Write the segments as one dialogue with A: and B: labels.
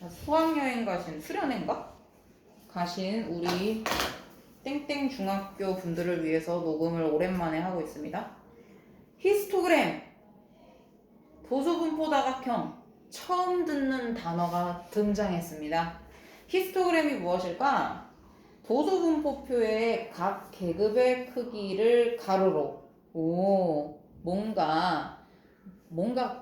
A: 자, 수학여행 가신 수련회인가? 가신 우리 땡땡 중학교 분들을 위해서 녹음을 오랜만에 하고 있습니다. 히스토그램, 도수분포 다각형, 처음 듣는 단어가 등장했습니다. 히스토그램이 무엇일까? 도수분포표의 각 계급의 크기를 가로로 뭔가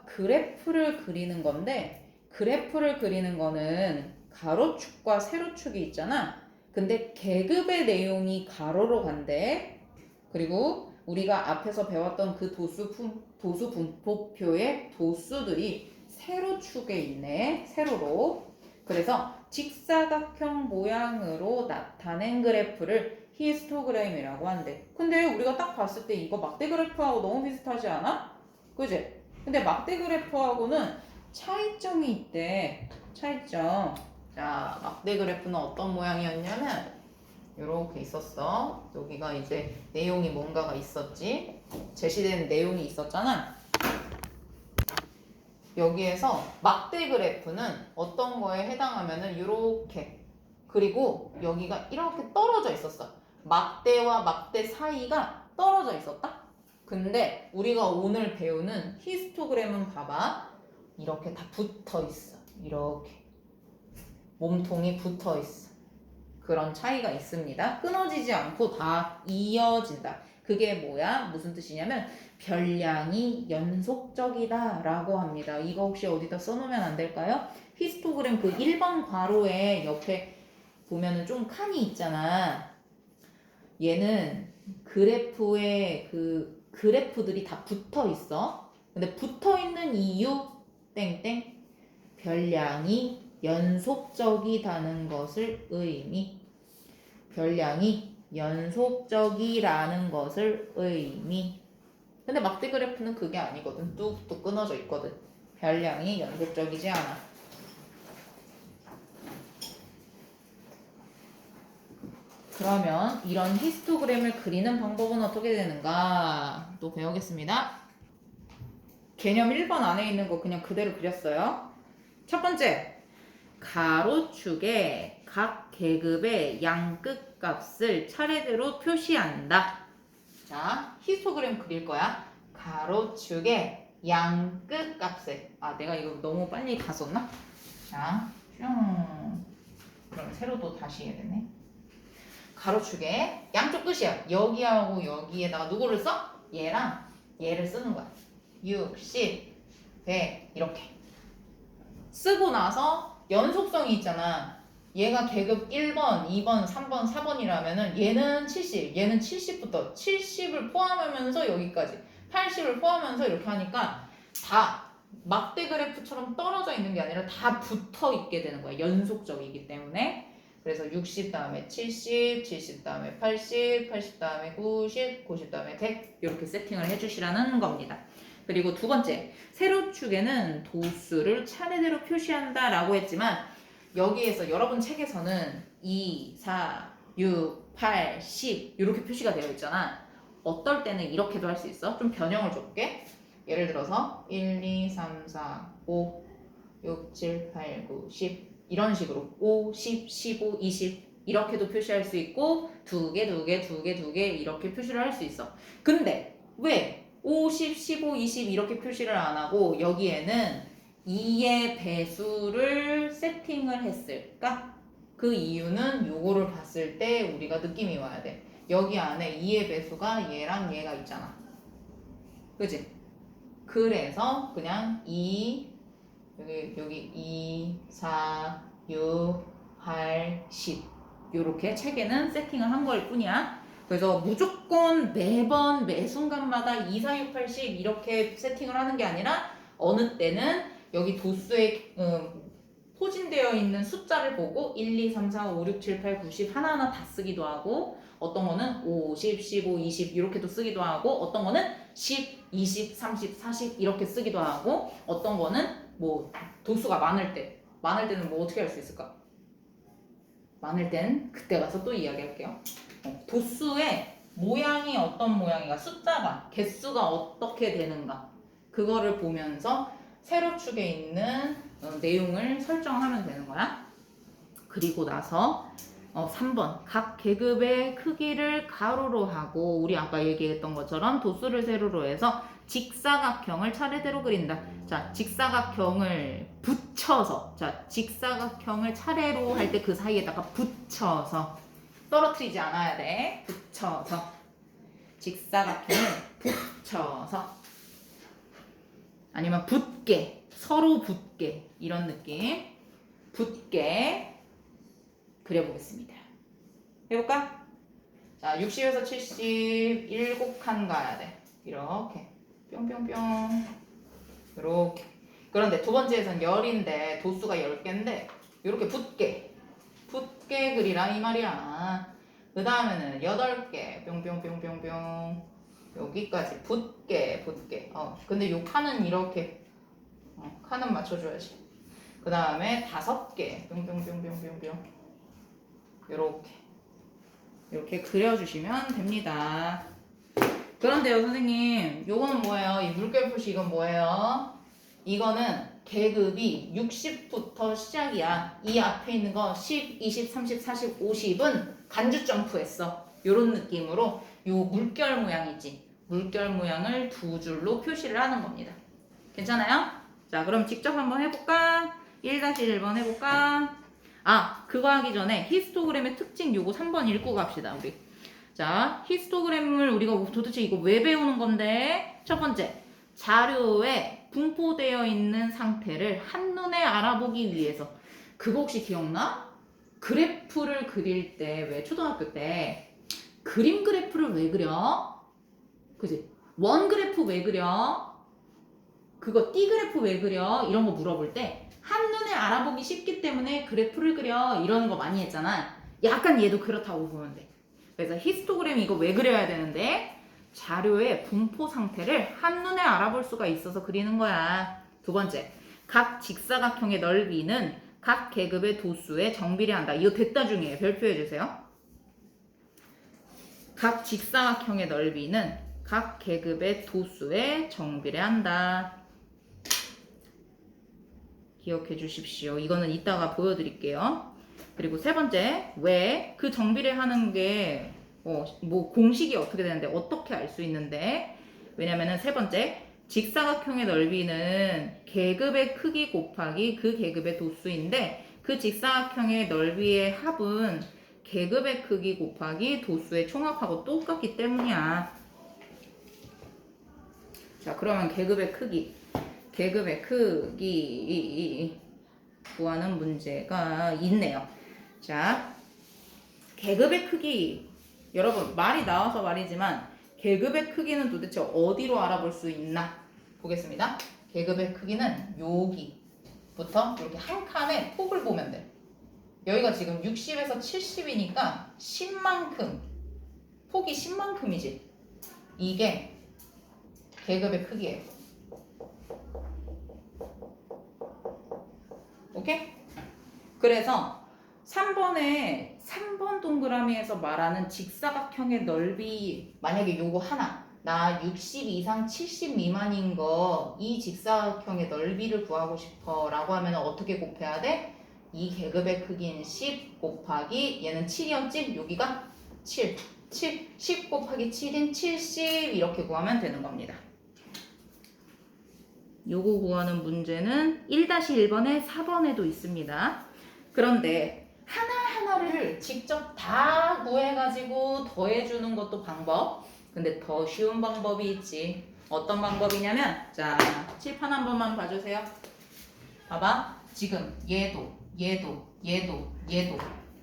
A: 그래프를 그리는 건데, 그래프를 그리는 거는 가로축과 세로축이 있잖아. 근데 계급의 내용이 가로로 간대. 그리고 우리가 앞에서 배웠던 그 도수 분포표의 도수들이 세로축에 있네. 세로로. 그래서 직사각형 모양으로 나타낸 그래프를 히스토그램이라고 한대. 근데 우리가 딱 봤을 때 이거 막대 그래프하고 너무 비슷하지 않아? 그지? 근데 막대 그래프하고는 차이점이 있대. 차이점. 자, 막대 그래프는 어떤 모양이었냐면 이렇게 있었어. 여기가 이제 내용이 뭔가가 있었지. 제시된 내용이 있었잖아. 여기에서 막대 그래프는 어떤 거에 해당하면은 이렇게, 그리고 여기가 이렇게 떨어져 있었어. 막대와 막대 사이가 떨어져 있었다. 근데 우리가 오늘 배우는 히스토그램은 봐봐. 이렇게 다 붙어 있어. 이렇게 몸통이 붙어 있어. 그런 차이가 있습니다. 끊어지지 않고 다 이어진다. 그게 뭐야? 무슨 뜻이냐면 별량이 연속적이다 라고 합니다. 이거 혹시 어디다 써놓으면 안 될까요? 히스토그램 그 1번 괄호에 옆에 보면은 좀 칸이 있잖아. 얘는 그래프에 그 그래프들이 다 붙어 있어. 근데 붙어 있는 이유 땡땡 별량이 연속적이라는 것을 별량이 연속적이라는 것을 근데 막대 그래프는 그게 아니거든. 뚝뚝 끊어져 있거든. 별량이 연속적이지 않아. 그러면 이런 히스토그램을 그리는 방법은 어떻게 되는가 또 배우겠습니다. 개념 1번 안에 있는 거 그냥 그대로 그렸어요. 첫 번째, 가로축에 각 계급의 양끝 값을 차례대로 표시한다. 자, 히스토그램 그릴 거야. 가로축에 양끝 값을. 내가 이거 너무 빨리 다 썼나? 자, 그럼 세로도 다시 해야 되네. 가로축에 양쪽 끝이야. 여기하고 여기에다가 누구를 써? 얘랑 얘를 쓰는 거야. 60, 100 이렇게 쓰고 나서 연속성이 있잖아. 얘가 계급 1번, 2번, 3번, 4번이라면은 얘는 70, 얘는 70부터 70을 포함하면서 여기까지 80을 포함하면서 이렇게 하니까 다 막대 그래프처럼 떨어져 있는 게 아니라 다 붙어 있게 되는 거야. 연속적이기 때문에. 그래서 60 다음에 70, 70 다음에 80, 80 다음에 90, 90 다음에 100 이렇게 세팅을 해주시라는 겁니다. 그리고 두 번째, 세로축에는 도수를 차례대로 표시한다 라고 했지만 여기에서 여러분 책에서는 2, 4, 6, 8, 10 이렇게 표시가 되어 있잖아. 어떨 때는 이렇게도 할 수 있어. 좀 변형을 줘볼게. 예를 들어서 1, 2, 3, 4, 5, 6, 7, 8, 9, 10 이런 식으로 5, 10, 15, 20 이렇게도 표시할 수 있고 두 개 이렇게 표시를 할 수 있어. 근데 왜 5, 10, 15, 20 이렇게 표시를 안 하고 여기에는 2의 배수를 세팅을 했을까? 그 이유는 요거를 봤을 때 우리가 느낌이 와야 돼. 여기 안에 2의 배수가 얘랑 얘가 있잖아. 그지? 그래서 그냥 2 여기 2, 4, 6, 8, 10 요렇게 책에는 세팅을 한 거일 뿐이야. 그래서 무조건 매번 매 순간마다 2, 4, 6, 8, 10 이렇게 세팅을 하는 게 아니라 어느 때는 여기 도수에 포진되어 있는 숫자를 보고 1, 2, 3, 4, 5, 6, 7, 8, 9, 10 하나하나 다 쓰기도 하고 어떤 거는 5, 10, 15, 20 이렇게도 쓰기도 하고 어떤 거는 10, 20, 30, 40 이렇게 쓰기도 하고 어떤 거는 뭐 도수가 많을 때는 뭐 어떻게 할 수 있을까? 많을 땐 그때 가서 또 이야기할게요. 도수의 모양이 어떤 모양인가, 숫자가 개수가 어떻게 되는가 그거를 보면서 세로축에 있는 내용을 설정하면 되는 거야. 그리고 나서 3번 각 계급의 크기를 가로로 하고 우리 아까 얘기했던 것처럼 도수를 세로로 해서 직사각형을 차례대로 그린다. 자, 직사각형을 붙여서 자, 직사각형을 차례로 할 때 그 사이에다가 붙여서 떨어뜨리지 않아야 돼. 붙여서 직사각형을 붙여서 아니면 붙게 서로 붙게 이런 느낌 붙게 그려보겠습니다. 해볼까? 자, 60에서 70 7칸 가야 돼. 이렇게 뿅뿅뿅 이렇게. 그런데 두 번째에선 열인데 도수가 10개인데 이렇게 붙게 그리라 이 말이야. 그 다음에는 8개 뿅뿅뿅뿅뿅 여기까지 붙게 근데 요 칸은 이렇게 칸은 맞춰줘야지. 그 다음에 5개 뿅뿅뿅뿅뿅뿅 이렇게 그려주시면 됩니다. 그런데요 선생님 요거는 뭐예요? 이 물결 표시 이건 뭐예요? 이거는 계급이 60부터 시작이야. 이 앞에 있는 거 10, 20, 30, 40, 50은 간주 점프했어. 요런 느낌으로 요 물결 모양이지. 물결 모양을 두 줄로 표시를 하는 겁니다. 괜찮아요? 자 그럼 직접 한번 해볼까? 1-1번 해볼까? 그거 하기 전에 히스토그램의 특징 요거 3번 읽고 갑시다 우리. 자 히스토그램을 우리가 도대체 이거 왜 배우는 건데 첫 번째 자료에 분포되어 있는 상태를 한눈에 알아보기 위해서 그거 혹시 기억나? 그래프를 그릴 때 왜 초등학교 때 그림 그래프를 왜 그려? 그지? 원 그래프 왜 그려? 그거 띠 그래프 왜 그려? 이런 거 물어볼 때 한눈에 알아보기 쉽기 때문에 그래프를 그려 이런 거 많이 했잖아. 약간 얘도 그렇다고 보면 돼. 그래서 히스토그램 이거 왜 그려야 되는데 자료의 분포 상태를 한눈에 알아볼 수가 있어서 그리는 거야. 두 번째, 각 직사각형의 넓이는 각 계급의 도수에 정비례한다. 이거 됐다 중이에요. 별표해 주세요. 각 직사각형의 넓이는 각 계급의 도수에 정비례한다. 기억해 주십시오. 이거는 이따가 보여드릴게요. 그리고 세 번째, 왜 그 정비례 하는 게 뭐 공식이 어떻게 되는데 어떻게 알 수 있는데 왜냐면은 세 번째, 직사각형의 넓이는 계급의 크기 곱하기 그 계급의 도수인데 그 직사각형의 넓이의 합은 계급의 크기 곱하기 도수의 총합하고 똑같기 때문이야. 자, 그러면 계급의 크기 구하는 문제가 있네요. 자, 계급의 크기 여러분 말이 나와서 말이지만 계급의 크기는 도대체 어디로 알아볼 수 있나 보겠습니다. 계급의 크기는 여기부터 이렇게 한 칸의 폭을 보면 돼. 여기가 지금 60에서 70이니까 10만큼 폭이 10만큼이지. 이게 계급의 크기예요. 오케이? 그래서 3번 동그라미에서 말하는 직사각형의 넓이 만약에 요거 하나 나 60 이상 70 미만인 거 이 직사각형의 넓이를 구하고 싶어 라고 하면 어떻게 곱해야 돼? 이 계급의 크기는 10 곱하기 얘는 7이었지? 여기가 7 10 곱하기 7인 70 이렇게 구하면 되는 겁니다. 요거 구하는 문제는 1-1번에 4번에도 있습니다. 그런데 하나하나를 직접 다 구해가지고 더해주는 것도 방법. 근데 더 쉬운 방법이 있지. 어떤 방법이냐면 자, 칠판 한 번만 봐주세요. 봐봐. 지금 얘도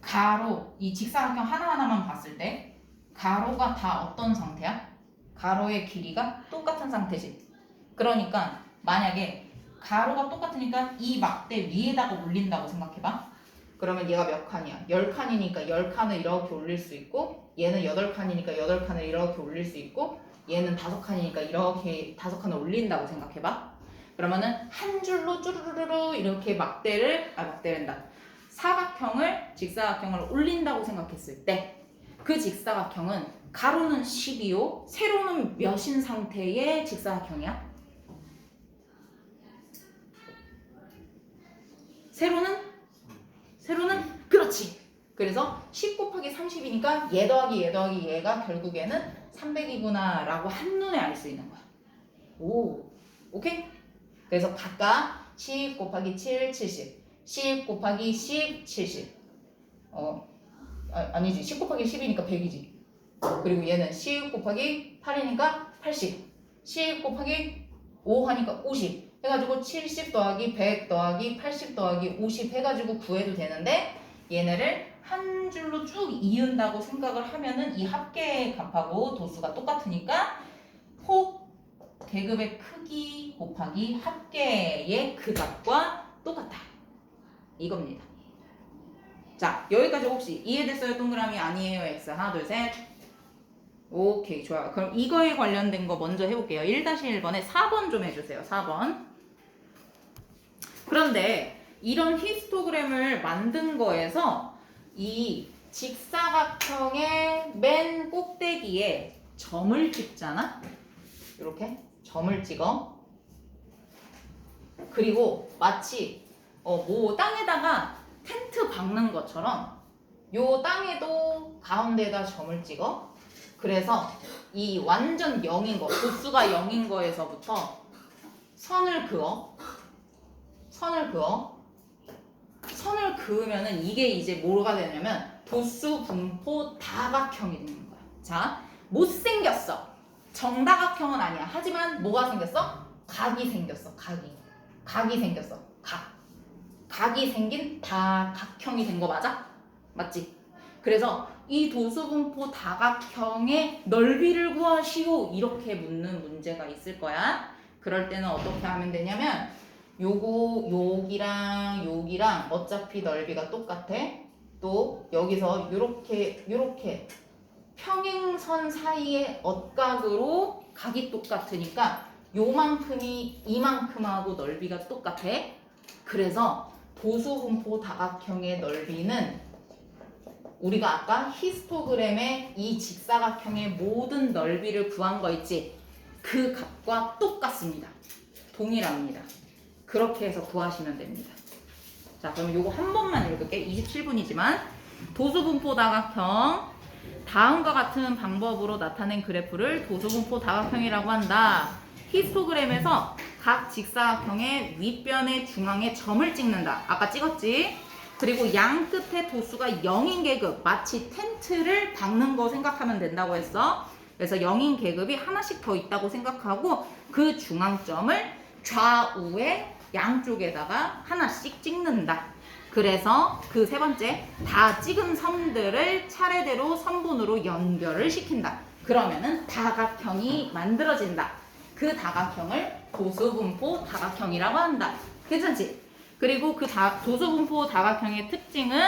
A: 가로 이 직사각형 하나하나만 봤을 때 가로가 다 어떤 상태야? 가로의 길이가 똑같은 상태지. 그러니까 만약에 가로가 똑같으니까 이 막대 위에다가 올린다고 생각해봐. 그러면 얘가 몇 칸이야? 10칸이니까 10칸을 이렇게 올릴 수 있고 얘는 8칸이니까 8칸을 이렇게 올릴 수 있고 얘는 5칸이니까 이렇게 5칸을 올린다고 생각해봐. 그러면은 한 줄로 쭈루루루 이렇게 막대란다. 직사각형을 올린다고 생각했을 때 그 직사각형은 가로는 10이요 세로는 몇인 상태의 직사각형이야? 세로는 그렇지. 그래서 10 곱하기 30이니까 얘 더하기 얘 더하기 얘가 결국에는 300이구나 라고 한눈에 알 수 있는 거야. 오케이? 그래서 각각 10 곱하기 7, 70 10 곱하기 10, 70 아니지 10 곱하기 10이니까 100이지. 그리고 얘는 10 곱하기 8이니까 80 10 곱하기 5 하니까 50 해가지고 70 더하기 100 더하기 80 더하기 50 해가지고 구해도 되는데 얘네를 한 줄로 쭉 이은다고 생각을 하면은 이 합계 값하고 도수가 똑같으니까 폭 계급의 크기 곱하기 합계의 그 값과 똑같다. 이겁니다. 자, 여기까지 혹시 이해됐어요? 동그라미 아니에요? X 하나 둘 셋. 오케이, 좋아요. 그럼 이거에 관련된 거 먼저 해볼게요. 1-1번에 4번 좀 해주세요. 4번. 그런데 이런 히스토그램을 만든 거에서 이 직사각형의 맨 꼭대기에 점을 찍잖아? 이렇게 점을 찍어. 그리고 마치 뭐 땅에다가 텐트 박는 것처럼 요 땅에도 가운데에다 점을 찍어. 그래서 이 완전 0인 거, 도수가 0인 거에서부터 선을 그어. 선을 그으면은 이게 이제 뭐가 되냐면 도수 분포 다각형이 되는 거야. 자, 못생겼어. 정다각형은 아니야. 하지만 뭐가 생겼어? 각이 생겼어. 각이 생겼어. 각이 생긴 다각형이 된 거 맞아? 맞지? 그래서 이 도수분포 다각형의 넓이를 구하시오 이렇게 묻는 문제가 있을 거야. 그럴 때는 어떻게 하면 되냐면 여기랑 어차피 넓이가 똑같아. 또 여기서 요렇게 평행선 사이의 엇각으로 각이 똑같으니까 요만큼이 이만큼하고 넓이가 똑같아. 그래서 도수분포 다각형의 넓이는 우리가 아까 히스토그램의 이 직사각형의 모든 넓이를 구한 거 있지? 그 값과 똑같습니다. 동일합니다. 그렇게 해서 구하시면 됩니다. 자, 그럼 요거 한 번만 읽을게. 27분이지만 도수분포 다각형 다음과 같은 방법으로 나타낸 그래프를 도수분포 다각형이라고 한다. 히스토그램에서 각 직사각형의 윗변의 중앙에 점을 찍는다. 아까 찍었지? 그리고 양 끝에 도수가 0인 계급, 마치 텐트를 박는 거 생각하면 된다고 했어. 그래서 0인 계급이 하나씩 더 있다고 생각하고 그 중앙점을 좌우에 양쪽에다가 하나씩 찍는다. 그래서 그 세 번째, 다 찍은 선들을 차례대로 선분으로 연결을 시킨다. 그러면은 다각형이 만들어진다. 그 다각형을 도수분포 다각형이라고 한다. 괜찮지? 그리고 그 도수분포 다각형의 특징은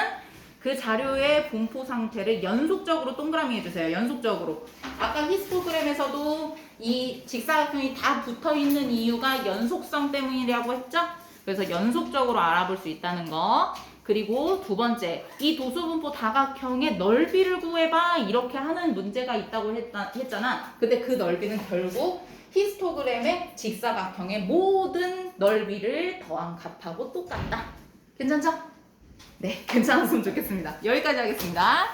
A: 그 자료의 분포 상태를 연속적으로 동그라미 해주세요. 연속적으로. 아까 히스토그램에서도 이 직사각형이 다 붙어있는 이유가 연속성 때문이라고 했죠? 그래서 연속적으로 알아볼 수 있다는 거. 그리고 두 번째, 이 도수분포 다각형의 넓이를 구해봐 이렇게 하는 문제가 있다고 했잖아. 근데 그 넓이는 결국 히스토그램의 직사각형의 모든 넓이를 더한 값하고 똑같다. 괜찮죠? 네, 괜찮았으면 좋겠습니다. 여기까지 하겠습니다.